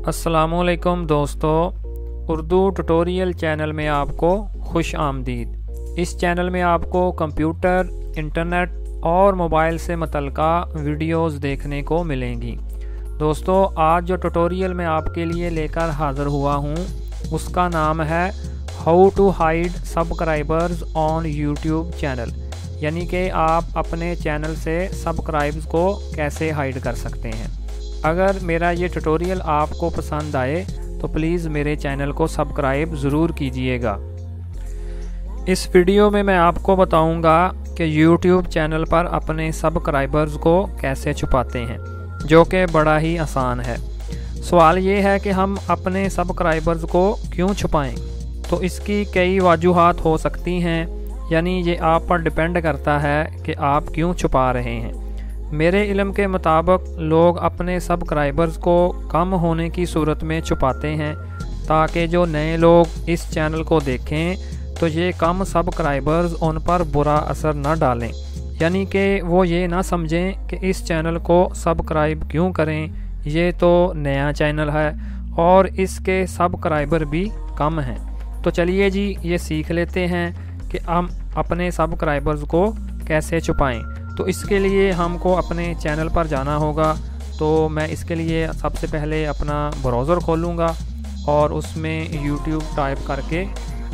अस्सलामुअलैकुम दोस्तों, Urdu tutorial channel में आपको खुश आमदीद। इस चैनल में आपको कंप्यूटर, इंटरनेट और मोबाइल से मुतल्लिका वीडियोस देखने को मिलेंगी। दोस्तों, आज जो ट्यूटोरियल मैं आपके लिए लेकर हाज़िर हुआ हूँ उसका नाम है how to hide subscribers on YouTube channel, यानी कि आप अपने चैनल से सब्सक्राइब्स को कैसे हाइड कर सकते हैं। अगर मेरा ये ट्यूटोरियल आपको पसंद आए तो प्लीज़ मेरे चैनल को सब्सक्राइब ज़रूर कीजिएगा। इस वीडियो में मैं आपको बताऊंगा कि YouTube चैनल पर अपने सब्सक्राइबर्स को कैसे छुपाते हैं, जो कि बड़ा ही आसान है। सवाल ये है कि हम अपने सब्सक्राइबर्स को क्यों छुपाएं? तो इसकी कई वजूहात हो सकती हैं, यानी ये आप पर डिपेंड करता है कि आप क्यों छुपा रहे हैं। मेरे इल्म के मुताबिक लोग अपने सब्सक्राइबर्स को कम होने की सूरत में छुपाते हैं ताकि जो नए लोग इस चैनल को देखें तो ये कम सब्सक्राइबर्स उन पर बुरा असर न डालें, यानी कि वो ये ना समझें कि इस चैनल को सब्सक्राइब क्यों करें, ये तो नया चैनल है और इसके सब्सक्राइबर भी कम हैं। तो चलिए जी, ये सीख लेते हैं कि हम अपने सब्सक्राइबर्स को कैसे छुपाएं। तो इसके लिए हमको अपने चैनल पर जाना होगा। तो मैं इसके लिए सबसे पहले अपना ब्राउज़र खोलूँगा और उसमें YouTube टाइप करके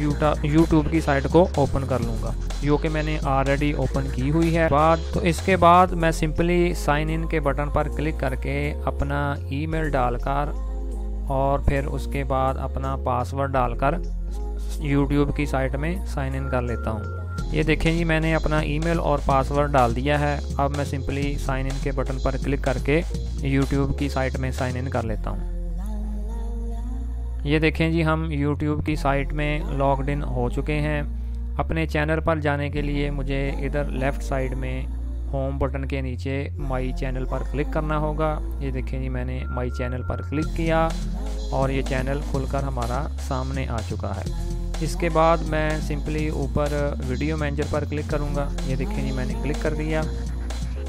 YouTube की साइट को ओपन कर लूँगा, जो कि मैंने ऑलरेडी ओपन की हुई है। तो इसके बाद मैं सिंपली साइन इन के बटन पर क्लिक करके अपना ईमेल डालकर और फिर उसके बाद अपना पासवर्ड डालकर YouTube की साइट में साइन इन कर लेता हूँ। ये देखें जी, मैंने अपना ईमेल और पासवर्ड डाल दिया है। अब मैं सिंपली साइन इन के बटन पर क्लिक करके YouTube की साइट में साइन इन कर लेता हूँ। ये देखें जी, हम YouTube की साइट में लॉग्ड इन हो चुके हैं। अपने चैनल पर जाने के लिए मुझे इधर लेफ़्ट साइड में होम बटन के नीचे माई चैनल पर क्लिक करना होगा। ये देखें जी, मैंने माई चैनल पर क्लिक किया और ये चैनल खुलकर हमारा सामने आ चुका है। इसके बाद मैं सिंपली ऊपर वीडियो मैनेजर पर क्लिक करूंगा। ये देखें जी, मैंने क्लिक कर दिया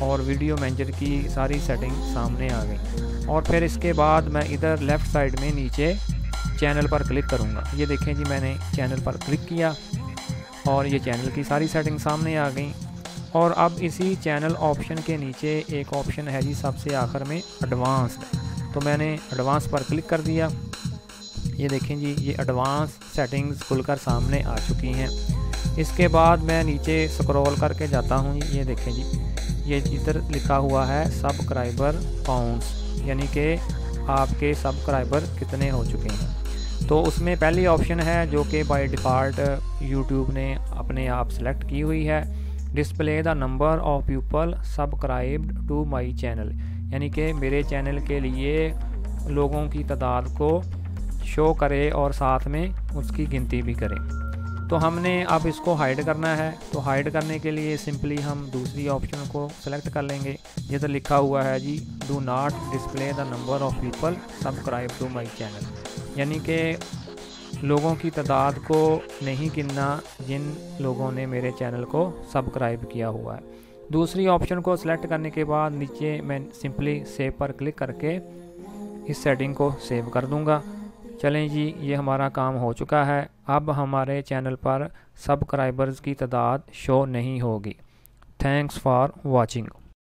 और वीडियो मैनेजर की सारी सेटिंग सामने आ गई। और फिर इसके बाद मैं इधर लेफ़्ट साइड में नीचे चैनल पर क्लिक करूंगा। ये देखें जी, मैंने चैनल पर क्लिक किया और ये चैनल की सारी सेटिंग सामने आ गई। और अब इसी चैनल ऑप्शन के नीचे एक ऑप्शन है जी सबसे आखिर में, एडवांस्ड। तो मैंने एडवांस पर क्लिक कर दिया। ये देखें जी, ये एडवांस सेटिंग्स खुलकर सामने आ चुकी हैं। इसके बाद मैं नीचे स्क्रॉल करके जाता हूँ। ये देखें जी, ये इधर लिखा हुआ है सब्सक्राइबर काउंट्स, यानी कि आपके सब्सक्राइबर कितने हो चुके हैं। तो उसमें पहली ऑप्शन है जो कि बाय डिफ़ॉल्ट यूट्यूब ने अपने आप सेलेक्ट की हुई है, display the number of people subscribed to my channel, यानी कि मेरे चैनल के लिए लोगों की तादाद को शो करे और साथ में उसकी गिनती भी करें। तो हमने अब इसको हाइड करना है। तो हाइड करने के लिए सिंपली हम दूसरी ऑप्शन को सेलेक्ट कर लेंगे। ये तो लिखा हुआ है जी, do not display the number of people subscribe to my channel, यानी कि लोगों की तादाद को नहीं गिनना जिन लोगों ने मेरे चैनल को सब्सक्राइब किया हुआ है। दूसरी ऑप्शन को सिलेक्ट करने के बाद नीचे मैं सिंपली सेव पर क्लिक करके इस सेटिंग को सेव कर दूंगा। चलें जी, ये हमारा काम हो चुका है। अब हमारे चैनल पर सब्सक्राइबर्स की तादाद शो नहीं होगी। Thanks for watching.